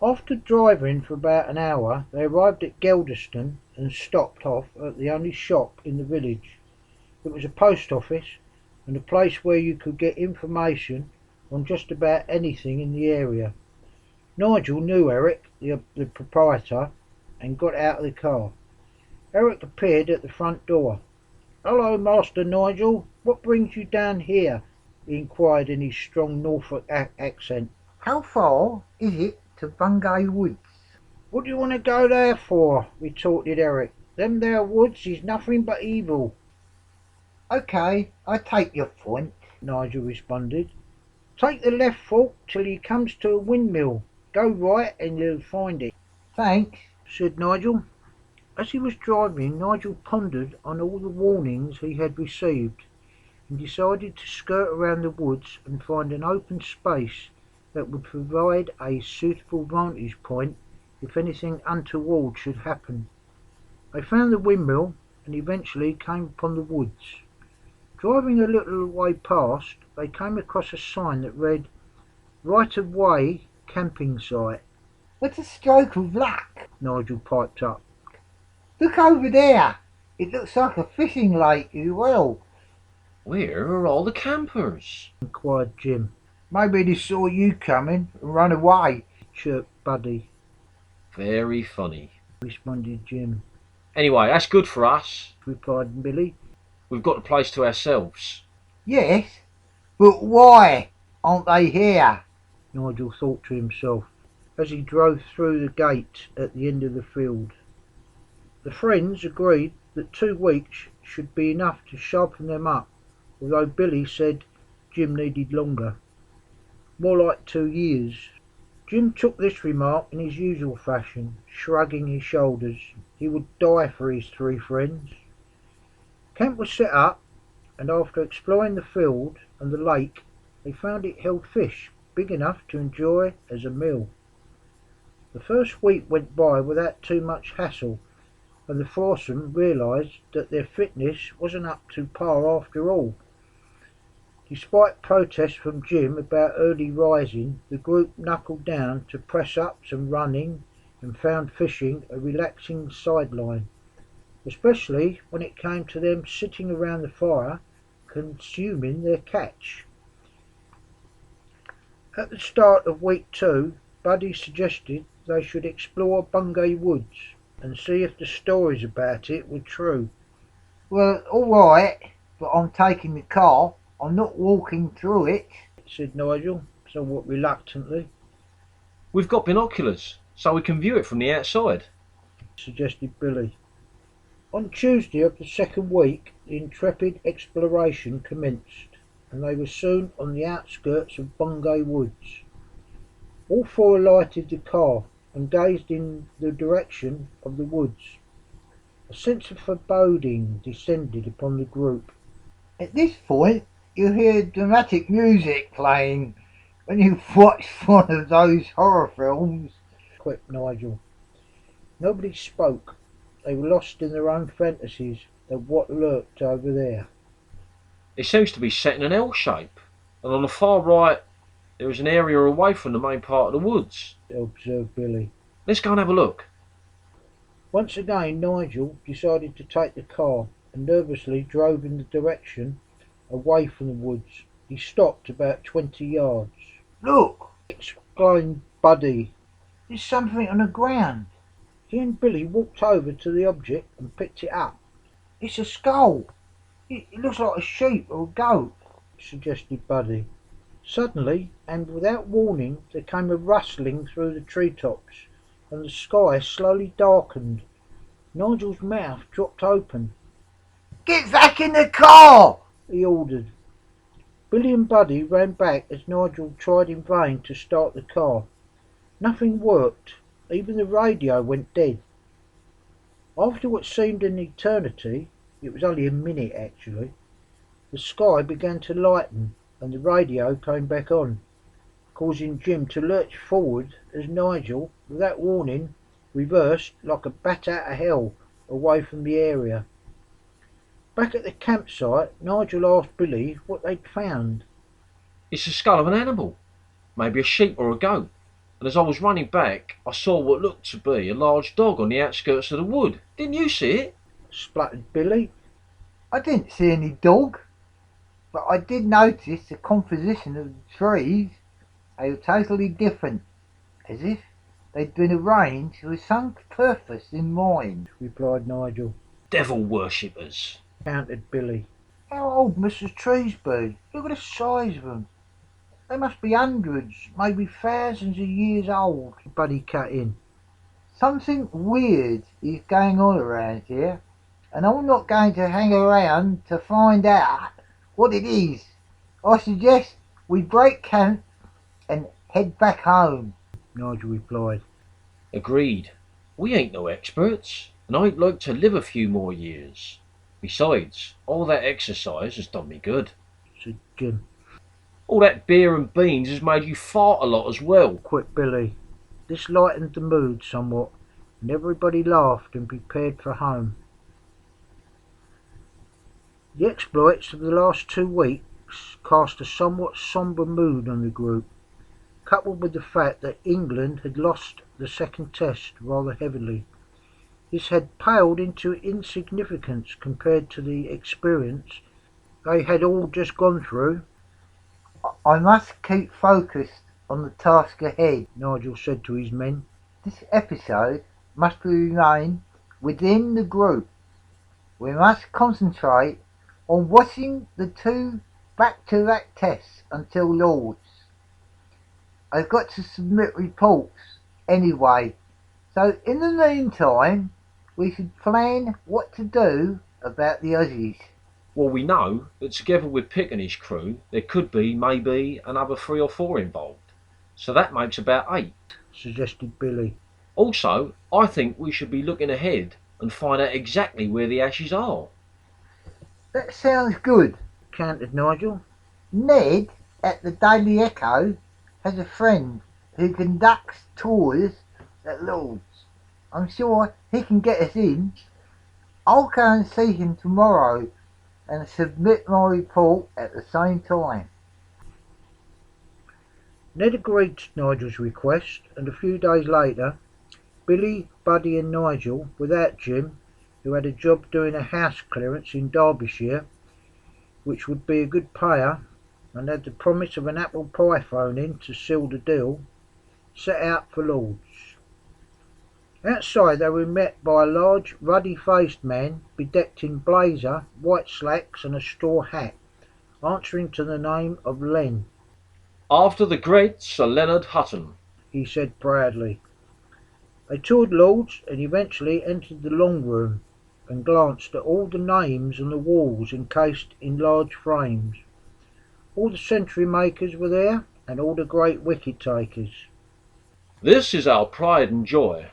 After driving for about an hour, they arrived at Gelderston and stopped off at the only shop in the village. It was a post office and a place where you could get information on just about anything in the area. Nigel knew Eric, the proprietor, and got out of the car. Eric appeared at the front door. "Hello, Master Nigel. What brings you down here?" he inquired in his strong Norfolk accent. How far is it to Bungay Woods? "What do you want to go there for?" retorted Eric. "Them there woods is nothing but evil." Okay, I take your point, Nigel responded. "Take the left fork till you comes to a windmill. Go right and you'll find it," thanks. said Nigel. As he was driving, Nigel pondered on all the warnings he had received, and decided to skirt around the woods and find an open space that would provide a suitable vantage point if anything untoward should happen. They found the windmill and eventually came upon the woods. Driving a little way past, they came across a sign that read, "Right of way camping site." What a stroke of luck! Nigel piped up. Look over there. It looks like a fishing lake as well. Where are all the campers? Inquired Jim. Maybe they saw you coming and run away, chirped Buddy. Very funny, responded Jim. Anyway, that's good for us, replied Billy. We've got the place to ourselves. Yes, but why aren't they here? Nigel thought to himself as he drove through the gate at the end of the field. The friends agreed that 2 weeks should be enough to sharpen them up, although Billy said Jim needed longer. More like 2 years. Jim took this remark in his usual fashion, shrugging his shoulders. He would die for his 3 friends. Camp was set up, and after exploring the field and the lake, they found it held fish big enough to enjoy as a meal. The first week went by without too much hassle, and the foursome realised that their fitness wasn't up to par after all. Despite protests from Jim about early rising, the group knuckled down to press-ups and running and found fishing a relaxing sideline, especially when it came to them sitting around the fire consuming their catch. At the start of week 2, Buddy suggested they should explore Bungay Woods and see if the stories about it were true. Well, alright, but I'm taking the car. I'm not walking through it, said Nigel, somewhat reluctantly. We've got binoculars, so we can view it from the outside, suggested Billy. On Tuesday of the second week, the intrepid exploration commenced, and they were soon on the outskirts of Bungay Woods. All 4 alighted the car and gazed in the direction of the woods. A sense of foreboding descended upon the group. At this point, you hear dramatic music playing when you've watched one of those horror films, quipped Nigel. Nobody spoke. They were lost in their own fantasies of what lurked over there. It seems to be set in an L shape, and on the far right there is an area away from the main part of the woods, observed Billy. Let's go and have a look. Once again Nigel decided to take the car and nervously drove in the direction away from the woods. He stopped about 20 yards. Look, exclaimed Buddy. There's something on the ground. He and Billy walked over to the object and picked it up. It's a skull. It looks like a sheep or a goat, suggested Buddy. Suddenly, and without warning, there came a rustling through the treetops, and the sky slowly darkened. Nigel's mouth dropped open. Get back in the car, he ordered. Billy and Buddy ran back as Nigel tried in vain to start the car. Nothing worked. Even the radio went dead. After what seemed an eternity, it was only a minute actually, the sky began to lighten and the radio came back on, causing Jim to lurch forward as Nigel, without warning, reversed like a bat out of hell away from the area. Back at the campsite, Nigel asked Billy what they'd found. It's the skull of an animal, maybe a sheep or a goat. and as I was running back, I saw what looked to be a large dog on the outskirts of the wood. Didn't you see it? spluttered Billy. I didn't see any dog, but I did notice the composition of the trees. They were totally different, as if they'd been arranged with some purpose in mind, Replied Nigel. Devil worshippers. Countered Billy. How old must the trees be? Look at the size of them. They must be hundreds, maybe thousands of years old. Buddy cut in. Something weird is going on around here, and I'm not going to hang around to find out what it is. I suggest we break camp and head back home. Nigel replied. Agreed. We ain't no experts, and I'd like to live a few more years. Besides, all that exercise has done me good. Said Jim. All that beer and beans has made you fart a lot as well. Quick Billy. This lightened the mood somewhat, and everybody laughed and prepared for home. The exploits of the last 2 weeks cast a somewhat sombre mood on the group, coupled with the fact that England had lost the second test rather heavily. This had paled into insignificance compared to the experience they had all just gone through. I must keep focused on the task ahead. Nigel said to his men. This episode must remain within the group. We must concentrate on watching the 2 back-to-back tests until Lord's. I've got to submit reports anyway, so in the meantime we should plan what to do about the Aussies. Well, we know that together with Pick and his crew, there could be maybe another 3 or 4 involved. So that makes about 8, suggested Billy. Also, I think we should be looking ahead and find out exactly where the ashes are. That sounds good. Countered Nigel. Ned at the Daily Echo has a friend who conducts tours at Lord's. I'm sure he can get us in. I'll go and see him tomorrow and submit my report at the same time. Ned agreed to Nigel's request, and a few days later, Billy, Buddy and Nigel, without Jim, who had a job doing a house clearance in Derbyshire, which would be a good payer, and had the promise of an apple pie thrown in to seal the deal, set out for Lord's. Outside they were met by a large, ruddy-faced man, bedecked in blazer, white slacks and a straw hat, answering to the name of Len. After the great Sir Leonard Hutton, he said proudly. They toured Lord's and eventually entered the long room and glanced at all the names on the walls encased in large frames. All the century makers were there, and all the great wicket takers. This is our pride and joy,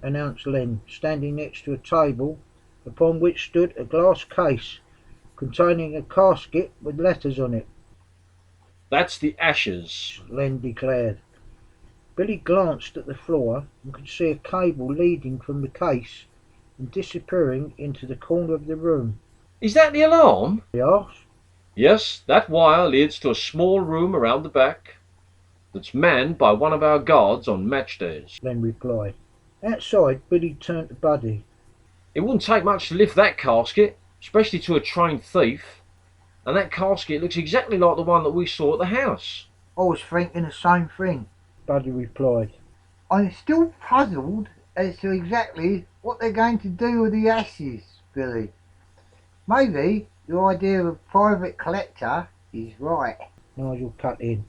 announced Len, standing next to a table upon which stood a glass case containing a casket with letters on it. That's the ashes, Len declared. Billy glanced at the floor and could see a cable leading from the case and disappearing into the corner of the room. Is that the alarm? He asked. Yes, that wire leads to a small room around the back that's manned by one of our guards on match days, Len replied. Outside, Billy turned to Buddy. It wouldn't take much to lift that casket, especially to a trained thief, and that casket looks exactly like the one that we saw at the house. I was thinking the same thing, Buddy replied. I'm still puzzled as to exactly what they're going to do with the ashes, Billy. Maybe your idea of a private collector is right. Nigel cut in.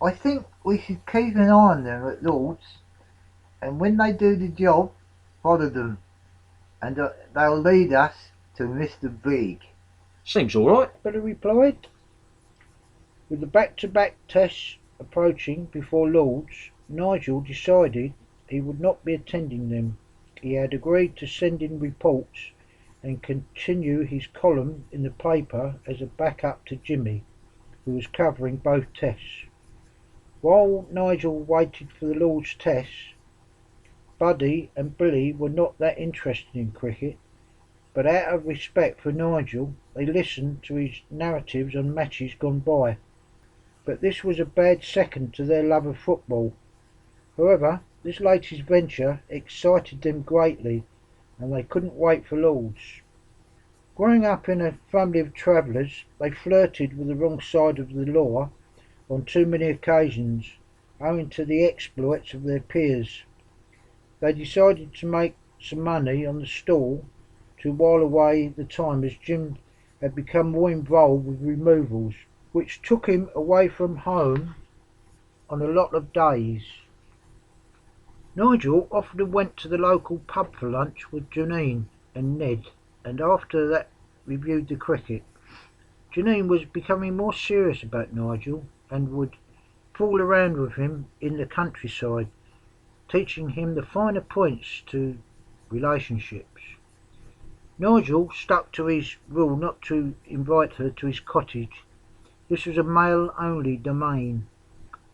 I think we should keep an eye on them at Lord's, and when they do the job, follow them, and they'll lead us to Mr. Big. Seems all right, Billy replied. With the back-to-back tests approaching before Lord's, Nigel decided he would not be attending them. He had agreed to send in reports and continue his column in the paper as a backup to Jimmy, who was covering both tests. While Nigel waited for the Lord's tests, Buddy and Billy were not that interested in cricket, but out of respect for Nigel they listened to his narratives on matches gone by. But this was a bad second to their love of football, However, this latest venture excited them greatly, and they couldn't wait for Lord's. Growing up in a family of travellers, they flirted with the wrong side of the law on too many occasions, owing to the exploits of their peers. They decided to make some money on the stall to while away the time, as Jim had become more involved with removals, which took him away from home on a lot of days. Nigel often went to the local pub for lunch with Janine and Ned, and after that reviewed the cricket. Janine was becoming more serious about Nigel and would fool around with him in the countryside, teaching him the finer points to relationships. Nigel stuck to his rule not to invite her to his cottage. This was a male-only domain.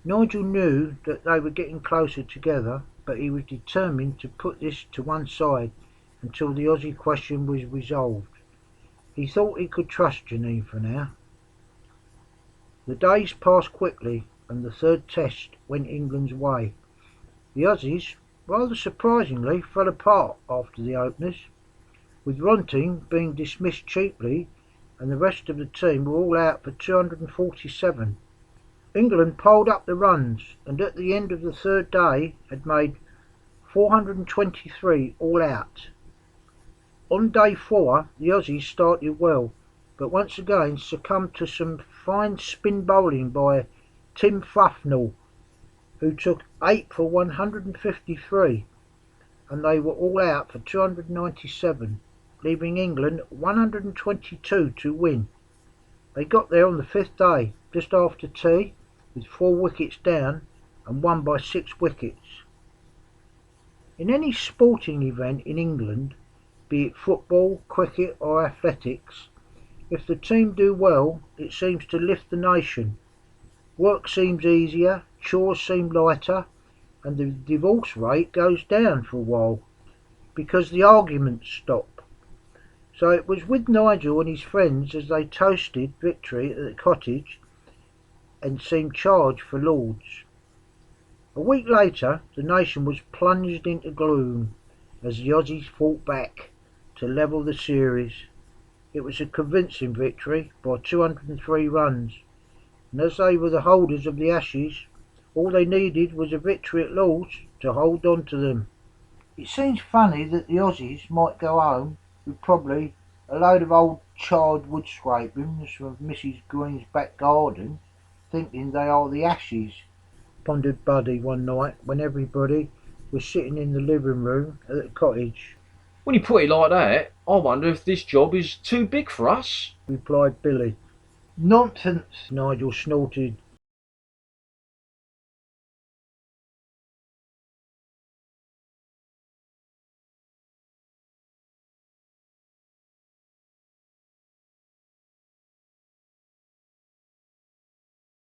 Nigel knew that they were getting closer together, but he was determined to put this to one side until the Aussie question was resolved. He thought he could trust Janine for now. The days passed quickly, and the third test went England's way. The Aussies, rather surprisingly, fell apart after the openers, with Ronting being dismissed cheaply, and the rest of the team were all out for 247. England piled up the runs, and at the end of the third day had made 423 all out. On day 4 the Aussies started well, but once again succumbed to some fine spin bowling by Tim Fufnell, who took 8 for 153, and they were all out for 297, leaving England 122 to win. They got there on the 5th day, just after tea, with 4 wickets down, and won by 6 wickets. In any sporting event in England, be it football, cricket or athletics, if the team do well, it seems to lift the nation. Work seems easier, chores seem lighter, and the divorce rate goes down for a while, because the arguments stop. So it was with Nigel and his friends as they toasted victory at the cottage and seemed charged for Lord's. A week later the nation was plunged into gloom as the Aussies fought back to level the series. It was a convincing victory by 203 runs, and as they were the holders of the Ashes, all they needed was a victory at Lord's to hold on to them. It seems funny that the Aussies might go home with probably a load of old charred wood scrapings from Mrs. Green's back garden, thinking they are the Ashes, pondered Buddy one night when everybody was sitting in the living room at the cottage. When you put it like that, I wonder if this job is too big for us, Replied Billy. Nonsense, Nigel snorted.